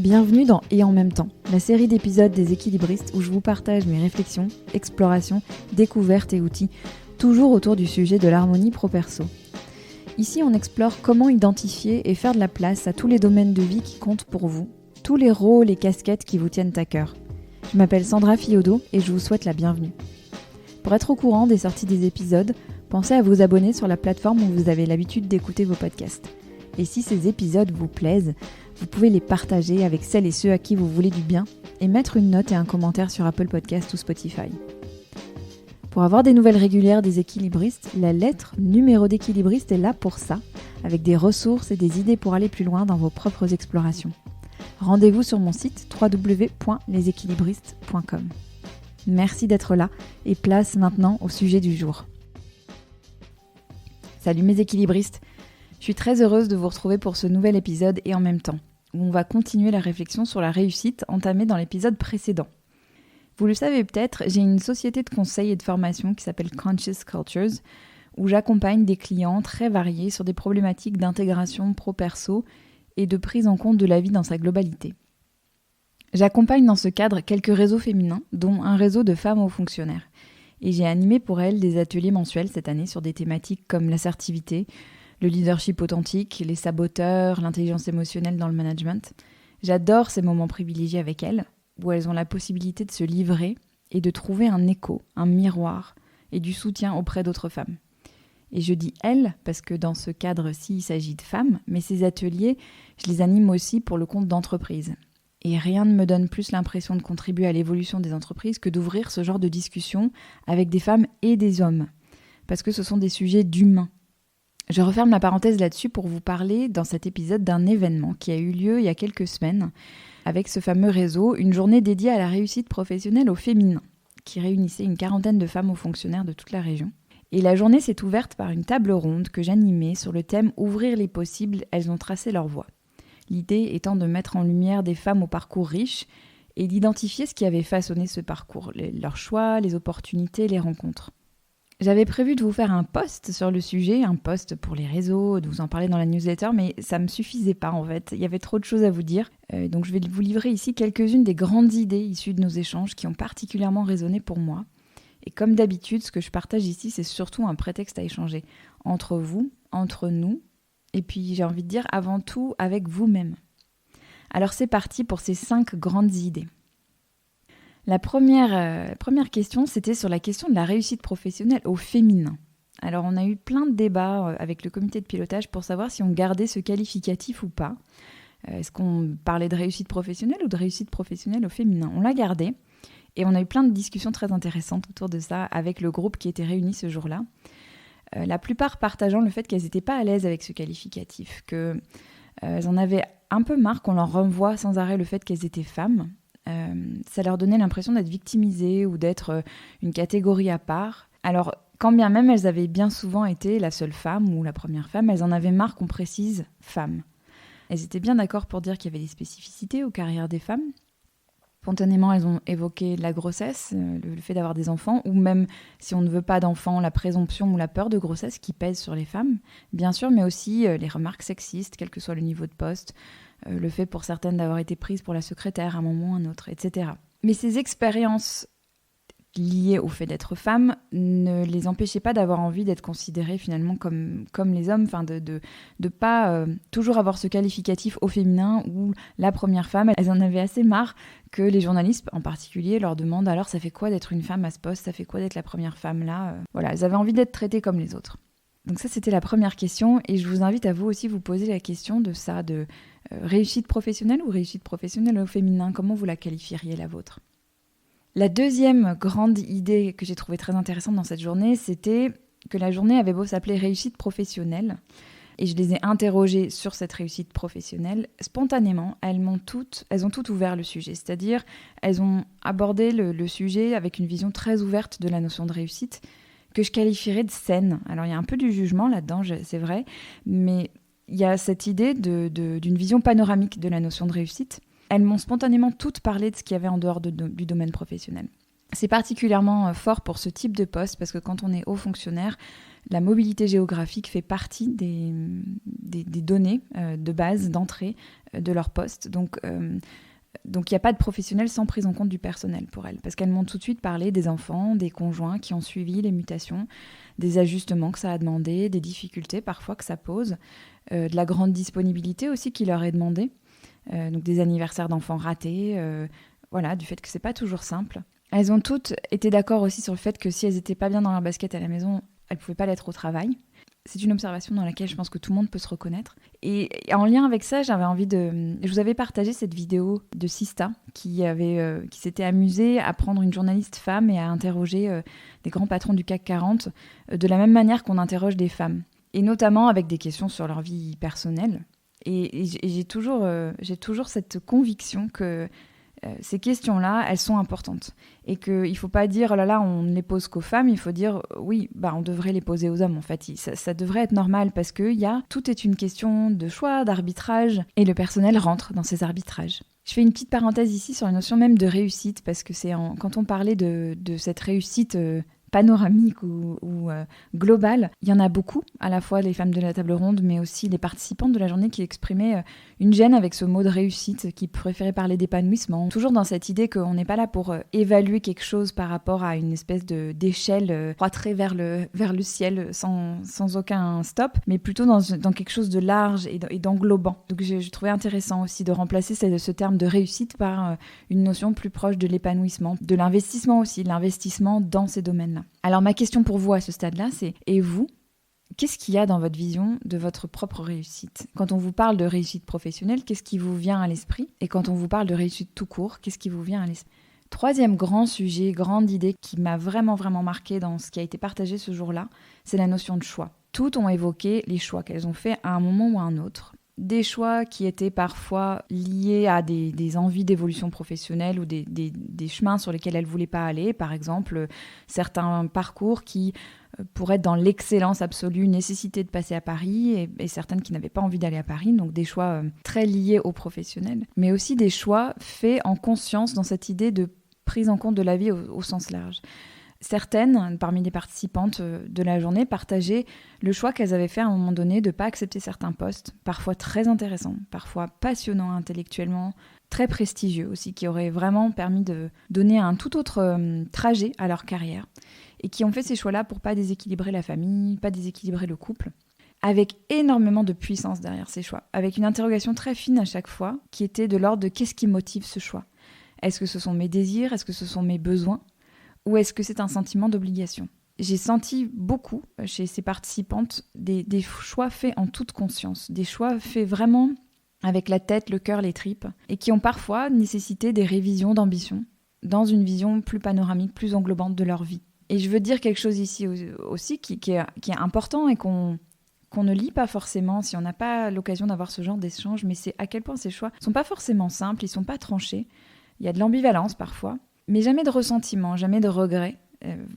Bienvenue dans Et en même temps, la série d'épisodes des équilibristes où je vous partage mes réflexions, explorations, découvertes et outils, toujours autour du sujet de l'harmonie pro-perso. Ici, on explore comment identifier et faire de la place à tous les domaines de vie qui comptent pour vous, tous les rôles et casquettes qui vous tiennent à cœur. Je m'appelle Sandra Fiodo et je vous souhaite la bienvenue. Pour être au courant des sorties des épisodes, pensez à vous abonner sur la plateforme où vous avez l'habitude d'écouter vos podcasts. Et si ces épisodes vous plaisent, vous pouvez les partager avec celles et ceux à qui vous voulez du bien et mettre une note et un commentaire sur Apple Podcasts ou Spotify. Pour avoir des nouvelles régulières des équilibristes, la lettre numéro d'équilibriste est là pour ça, avec des ressources et des idées pour aller plus loin dans vos propres explorations. Rendez-vous sur mon site www.leséquilibristes.com. Merci d'être là et place maintenant au sujet du jour. Salut mes équilibristes, je suis très heureuse de vous retrouver pour ce nouvel épisode et en même temps, où on va continuer la réflexion sur la réussite entamée dans l'épisode précédent. Vous le savez peut-être, j'ai une société de conseil et de formation qui s'appelle Conscious Cultures, où j'accompagne des clients très variés sur des problématiques d'intégration pro-perso et de prise en compte de la vie dans sa globalité. J'accompagne dans ce cadre quelques réseaux féminins, dont un réseau de femmes hauts fonctionnaires. Et j'ai animé pour elles des ateliers mensuels cette année sur des thématiques comme l'assertivité, le leadership authentique, les saboteurs, l'intelligence émotionnelle dans le management. J'adore ces moments privilégiés avec elles, où elles ont la possibilité de se livrer et de trouver un écho, un miroir et du soutien auprès d'autres femmes. Et je dis elles parce que dans ce cadre-ci, il s'agit de femmes, mais ces ateliers, je les anime aussi pour le compte d'entreprises. Et rien ne me donne plus l'impression de contribuer à l'évolution des entreprises que d'ouvrir ce genre de discussion avec des femmes et des hommes, parce que ce sont des sujets d'humains. Je referme la parenthèse là-dessus pour vous parler dans cet épisode d'un événement qui a eu lieu il y a quelques semaines avec ce fameux réseau, une journée dédiée à la réussite professionnelle au féminin, qui réunissait une quarantaine de femmes hauts fonctionnaires de toute la région. Et la journée s'est ouverte par une table ronde que j'animais sur le thème « Ouvrir les possibles, elles ont tracé leur voie ». L'idée étant de mettre en lumière des femmes au parcours riche et d'identifier ce qui avait façonné ce parcours, leurs choix, les opportunités, les rencontres. J'avais prévu de vous faire un post sur le sujet, un post pour les réseaux, de vous en parler dans la newsletter, mais ça ne me suffisait pas en fait. Il y avait trop de choses à vous dire. Donc je vais vous livrer ici quelques-unes des grandes idées issues de nos échanges qui ont particulièrement résonné pour moi. Et comme d'habitude, ce que je partage ici, c'est surtout un prétexte à échanger entre vous, entre nous, et puis j'ai envie de dire avant tout avec vous-même. Alors c'est parti pour ces 5 grandes idées. La première question, c'était sur la question de la réussite professionnelle au féminin. Alors on a eu plein de débats avec le comité de pilotage pour savoir si on gardait ce qualificatif ou pas. Est-ce qu'on parlait de réussite professionnelle ou de réussite professionnelle au féminin ? On l'a gardé et on a eu plein de discussions très intéressantes autour de ça avec le groupe qui était réuni ce jour-là. La plupart partageant le fait qu'elles n'étaient pas à l'aise avec ce qualificatif, qu'elles en avaient un peu marre qu'on leur renvoie sans arrêt le fait qu'elles étaient femmes. Ça leur donnait l'impression d'être victimisées ou d'être une catégorie à part. Alors, quand bien même elles avaient bien souvent été la seule femme ou la première femme, elles en avaient marre qu'on précise « femme ». Elles étaient bien d'accord pour dire qu'il y avait des spécificités aux carrières des femmes. Spontanément, elles ont évoqué la grossesse, le fait d'avoir des enfants, ou même, si on ne veut pas d'enfants, la présomption ou la peur de grossesse qui pèse sur les femmes, bien sûr, mais aussi les remarques sexistes, quel que soit le niveau de poste, le fait pour certaines d'avoir été prises pour la secrétaire à un moment ou à un autre, etc. Mais ces expériences liées au fait d'être femme ne les empêchaient pas d'avoir envie d'être considérées finalement comme les hommes, enfin de pas toujours avoir ce qualificatif au féminin ou la première femme. Elles en avaient assez marre que les journalistes en particulier leur demandent alors ça fait quoi d'être une femme à ce poste, ça fait quoi d'être la première femme là. Voilà, elles avaient envie d'être traitées comme les autres. Donc ça c'était la première question et je vous invite à vous aussi vous poser la question de ça, de réussite professionnelle ou réussite professionnelle au féminin, comment vous la qualifieriez la vôtre ? La deuxième grande idée que j'ai trouvée très intéressante dans cette journée, c'était que la journée avait beau s'appeler réussite professionnelle, et je les ai interrogées sur cette réussite professionnelle, spontanément, elles ont toutes ouvert le sujet, c'est-à-dire elles ont abordé le sujet avec une vision très ouverte de la notion de réussite, que je qualifierais de saine. Alors il y a un peu du jugement là-dedans, c'est vrai, mais il y a cette idée d'une vision panoramique de la notion de réussite. Elles m'ont spontanément toutes parlé de ce qu'il y avait en dehors du domaine professionnel. C'est particulièrement fort pour ce type de poste parce que quand on est haut fonctionnaire, la mobilité géographique fait partie des données de base, d'entrée de leur poste. Donc, il n'y a pas de professionnel sans prise en compte du personnel pour elles, parce qu'elles m'ont tout de suite parlé des enfants, des conjoints qui ont suivi les mutations, des ajustements que ça a demandé, des difficultés parfois que ça pose, de la grande disponibilité aussi qui leur est demandée, donc des anniversaires d'enfants ratés, du fait que c'est pas toujours simple. Elles ont toutes été d'accord aussi sur le fait que si elles n'étaient pas bien dans leur basket à la maison, elles ne pouvaient pas l'être au travail. C'est une observation dans laquelle je pense que tout le monde peut se reconnaître. Et en lien avec ça, j'avais envie de... Je vous avais partagé cette vidéo de Sista qui s'était amusée à prendre une journaliste femme et à interroger des grands patrons du CAC 40 de la même manière qu'on interroge des femmes. Et notamment avec des questions sur leur vie personnelle. Et j'ai toujours cette conviction que ces questions-là, elles sont importantes. Et qu'il ne faut pas dire, oh là là, on ne les pose qu'aux femmes, il faut dire, oui, on devrait les poser aux hommes, en fait. Ça devrait être normal parce que tout est une question de choix, d'arbitrage, et le personnel rentre dans ces arbitrages. Je fais une petite parenthèse ici sur la notion même de réussite, parce que quand on parlait de cette réussite panoramique ou globale, il y en a beaucoup, à la fois les femmes de la table ronde, mais aussi les participantes de la journée qui exprimaient une gêne avec ce mot de réussite, qui préféraient parler d'épanouissement. Toujours dans cette idée qu'on n'est pas là pour évaluer quelque chose par rapport à une espèce d'échelle croîtrée vers le ciel sans aucun stop, mais plutôt dans quelque chose de large et d'englobant. Donc je trouvais intéressant aussi de remplacer ce terme de réussite par une notion plus proche de l'épanouissement, de l'investissement aussi, l'investissement dans ces domaines-là. Alors ma question pour vous à ce stade-là, c'est « Et vous, qu'est-ce qu'il y a dans votre vision de votre propre réussite ?» Quand on vous parle de réussite professionnelle, qu'est-ce qui vous vient à l'esprit ? Et quand on vous parle de réussite tout court, qu'est-ce qui vous vient à l'esprit ? Troisième grand sujet, grande idée qui m'a vraiment, vraiment marquée dans ce qui a été partagé ce jour-là, c'est la notion de choix. Toutes ont évoqué les choix qu'elles ont faits à un moment ou à un autre. Des choix qui étaient parfois liés à des envies d'évolution professionnelle ou des chemins sur lesquels elles ne voulaient pas aller. Par exemple, certains parcours qui, pour être dans l'excellence absolue, nécessitaient de passer à Paris et certaines qui n'avaient pas envie d'aller à Paris. Donc des choix très liés aux professionnels. Mais aussi des choix faits en conscience dans cette idée de prise en compte de la vie au sens large. Certaines, parmi les participantes de la journée, partageaient le choix qu'elles avaient fait à un moment donné de ne pas accepter certains postes, parfois très intéressants, parfois passionnants intellectuellement, très prestigieux aussi, qui auraient vraiment permis de donner un tout autre trajet à leur carrière, et qui ont fait ces choix-là pour ne pas déséquilibrer la famille, pas déséquilibrer le couple, avec énormément de puissance derrière ces choix, avec une interrogation très fine à chaque fois, qui était de l'ordre de qu'est-ce qui motive ce choix ? Est-ce que ce sont mes désirs ? Est-ce que ce sont mes besoins ? Ou est-ce que c'est un sentiment d'obligation ? J'ai senti beaucoup chez ces participantes des choix faits en toute conscience, des choix faits vraiment avec la tête, le cœur, les tripes, et qui ont parfois nécessité des révisions d'ambition dans une vision plus panoramique, plus englobante de leur vie. Et je veux dire quelque chose ici aussi qui est important et qu'on ne lit pas forcément si on n'a pas l'occasion d'avoir ce genre d'échange, mais c'est à quel point ces choix ne sont pas forcément simples, ils ne sont pas tranchés, il y a de l'ambivalence parfois, mais jamais de ressentiment, jamais de regret.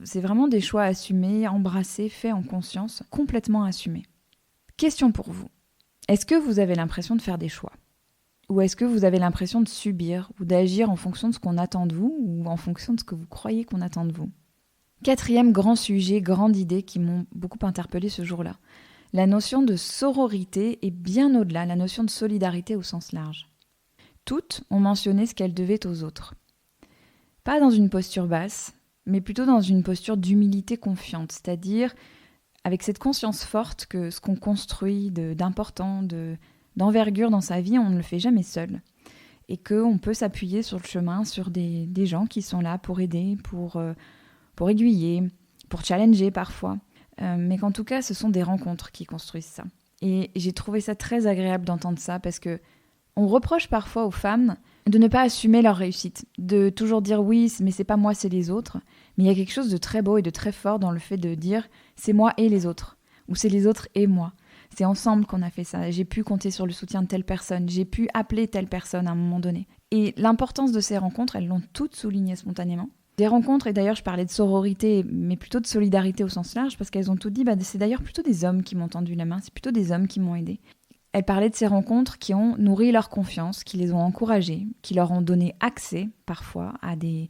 C'est vraiment des choix assumés, embrassés, faits en conscience, complètement assumés. Question pour vous. Est-ce que vous avez l'impression de faire des choix ? Ou est-ce que vous avez l'impression de subir ou d'agir en fonction de ce qu'on attend de vous ou en fonction de ce que vous croyez qu'on attend de vous ? Quatrième grand sujet, grande idée qui m'ont beaucoup interpellée ce jour-là. La notion de sororité et bien au-delà, la notion de solidarité au sens large. Toutes ont mentionné ce qu'elles devaient aux autres. Pas dans une posture basse, mais plutôt dans une posture d'humilité confiante, c'est-à-dire avec cette conscience forte que ce qu'on construit d'important, d'envergure dans sa vie, on ne le fait jamais seul. Et qu'on peut s'appuyer sur le chemin, sur des gens qui sont là pour aider, pour aiguiller, pour challenger parfois. Mais qu'en tout cas, ce sont des rencontres qui construisent ça. Et j'ai trouvé ça très agréable d'entendre ça parce que on reproche parfois aux femmes de ne pas assumer leur réussite, de toujours dire oui, mais c'est pas moi, c'est les autres. Mais il y a quelque chose de très beau et de très fort dans le fait de dire c'est moi et les autres, ou c'est les autres et moi. C'est ensemble qu'on a fait ça. J'ai pu compter sur le soutien de telle personne, j'ai pu appeler telle personne à un moment donné. Et l'importance de ces rencontres, elles l'ont toutes souligné spontanément. Des rencontres, et d'ailleurs je parlais de sororité, mais plutôt de solidarité au sens large, parce qu'elles ont toutes dit, c'est d'ailleurs plutôt des hommes qui m'ont tendu la main, c'est plutôt des hommes qui m'ont aidée. Elle parlait de ces rencontres qui ont nourri leur confiance, qui les ont encouragées, qui leur ont donné accès parfois à des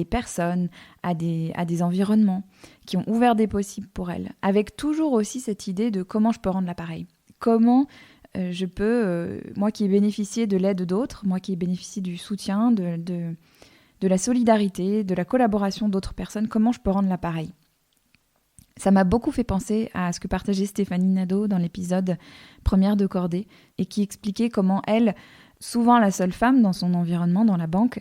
personnes, à des environnements, qui ont ouvert des possibles pour elles, avec toujours aussi cette idée de comment je peux rendre l'appareil. Comment je peux, moi qui ai bénéficié de l'aide d'autres, moi qui ai bénéficié du soutien, de la solidarité, de la collaboration d'autres personnes, comment je peux rendre l'appareil. Ça m'a beaucoup fait penser à ce que partageait Stéphanie Nadeau dans l'épisode Première de cordée et qui expliquait comment elle, souvent la seule femme dans son environnement, dans la banque,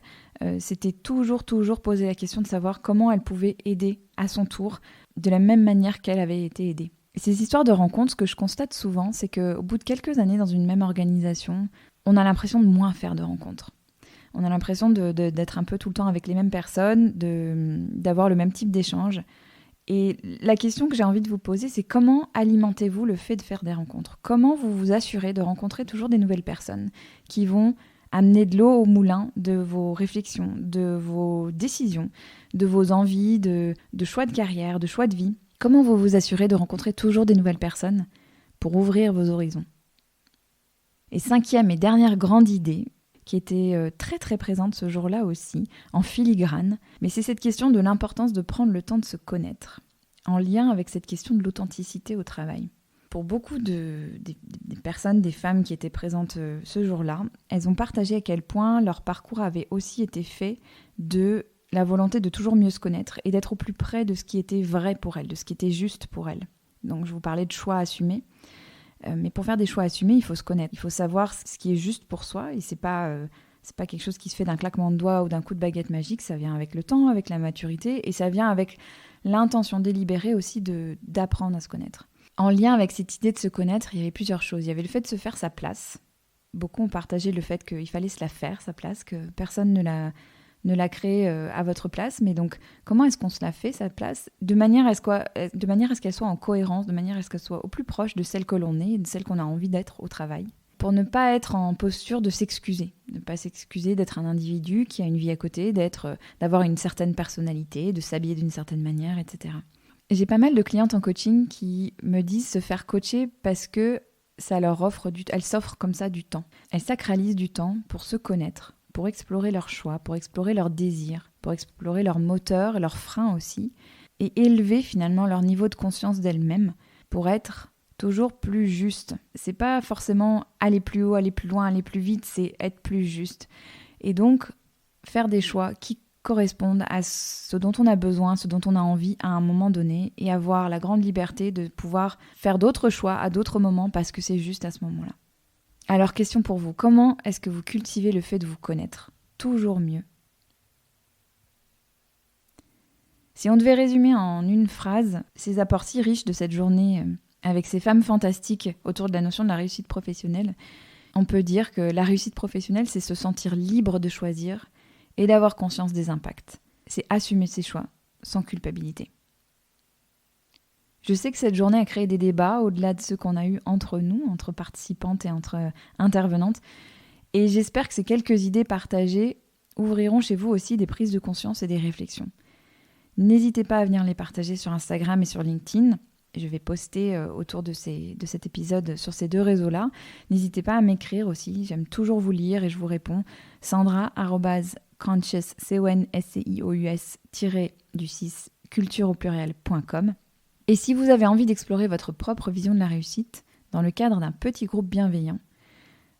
s'était toujours posé la question de savoir comment elle pouvait aider à son tour de la même manière qu'elle avait été aidée. Et ces histoires de rencontres, ce que je constate souvent, c'est qu'au bout de quelques années dans une même organisation, on a l'impression de moins faire de rencontres. On a l'impression d'être un peu tout le temps avec les mêmes personnes, d'avoir le même type d'échange. Et la question que j'ai envie de vous poser, c'est comment alimentez-vous le fait de faire des rencontres ? Comment vous vous assurez de rencontrer toujours des nouvelles personnes qui vont amener de l'eau au moulin de vos réflexions, de vos décisions, de vos envies, de choix de carrière, de choix de vie ? Comment vous vous assurez de rencontrer toujours des nouvelles personnes pour ouvrir vos horizons ? Et 5e et dernière grande idée, qui était très très présente ce jour-là aussi, en filigrane, mais c'est cette question de l'importance de prendre le temps de se connaître, en lien avec cette question de l'authenticité au travail. Pour beaucoup des personnes, des femmes qui étaient présentes ce jour-là, elles ont partagé à quel point leur parcours avait aussi été fait de la volonté de toujours mieux se connaître et d'être au plus près de ce qui était vrai pour elles, de ce qui était juste pour elles. Donc je vous parlais de choix assumés. Mais pour faire des choix assumés, il faut se connaître. Il faut savoir ce qui est juste pour soi. Et c'est pas quelque chose qui se fait d'un claquement de doigts ou d'un coup de baguette magique. Ça vient avec le temps, avec la maturité. Et ça vient avec l'intention délibérée aussi d'apprendre à se connaître. En lien avec cette idée de se connaître, il y avait plusieurs choses. Il y avait le fait de se faire sa place. Beaucoup ont partagé le fait qu'il fallait se la faire, sa place, que personne ne l'a créée à votre place. Mais donc, comment est-ce qu'on se la fait, sa place, de manière à ce qu'elle soit en cohérence, de manière à ce qu'elle soit au plus proche de celle que l'on est et de celle qu'on a envie d'être au travail, pour ne pas être en posture de s'excuser, ne pas s'excuser d'être un individu qui a une vie à côté, d'avoir une certaine personnalité, de s'habiller d'une certaine manière, etc. Et j'ai pas mal de clientes en coaching qui me disent se faire coacher parce que ça leur offre elles s'offrent comme ça du temps. Elles sacralisent du temps pour se connaître, pour explorer leurs choix, pour explorer leurs désirs, pour explorer leurs moteurs, leurs freins aussi, et élever finalement leur niveau de conscience d'elles-mêmes pour être toujours plus juste. C'est pas forcément aller plus haut, aller plus loin, aller plus vite, c'est être plus juste. Et donc, faire des choix qui correspondent à ce dont on a besoin, ce dont on a envie à un moment donné, et avoir la grande liberté de pouvoir faire d'autres choix à d'autres moments parce que c'est juste à ce moment-là. Alors, question pour vous, comment est-ce que vous cultivez le fait de vous connaître toujours mieux ? Si on devait résumer en une phrase ces apports si riches de cette journée avec ces femmes fantastiques autour de la notion de la réussite professionnelle, on peut dire que la réussite professionnelle, c'est se sentir libre de choisir et d'avoir conscience des impacts. C'est assumer ses choix sans culpabilité. Je sais que cette journée a créé des débats au-delà de ceux qu'on a eus entre nous, entre participantes et entre intervenantes. Et j'espère que ces quelques idées partagées ouvriront chez vous aussi des prises de conscience et des réflexions. N'hésitez pas à venir les partager sur Instagram et sur LinkedIn. Je vais poster autour de cet épisode sur ces 2 réseaux-là. N'hésitez pas à m'écrire aussi, j'aime toujours vous lire et je vous réponds. Sandra@conscious, conscious culture au pluriel.com. Et si vous avez envie d'explorer votre propre vision de la réussite dans le cadre d'un petit groupe bienveillant,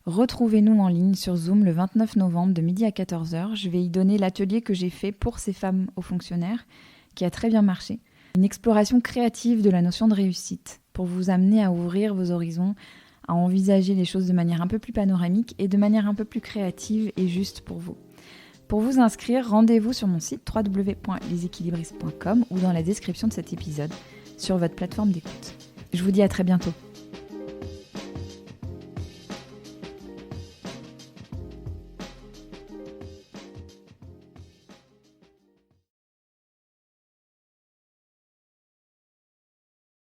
retrouvez-nous en ligne sur Zoom le 29 novembre de midi à 14h. Je vais y donner l'atelier que j'ai fait pour ces femmes hauts fonctionnaires qui a très bien marché. Une exploration créative de la notion de réussite pour vous amener à ouvrir vos horizons, à envisager les choses de manière un peu plus panoramique et de manière un peu plus créative et juste pour vous. Pour vous inscrire, rendez-vous sur mon site www.leséquilibristes.com ou dans la description de cet épisode sur votre plateforme d'écoute. Je vous dis à très bientôt.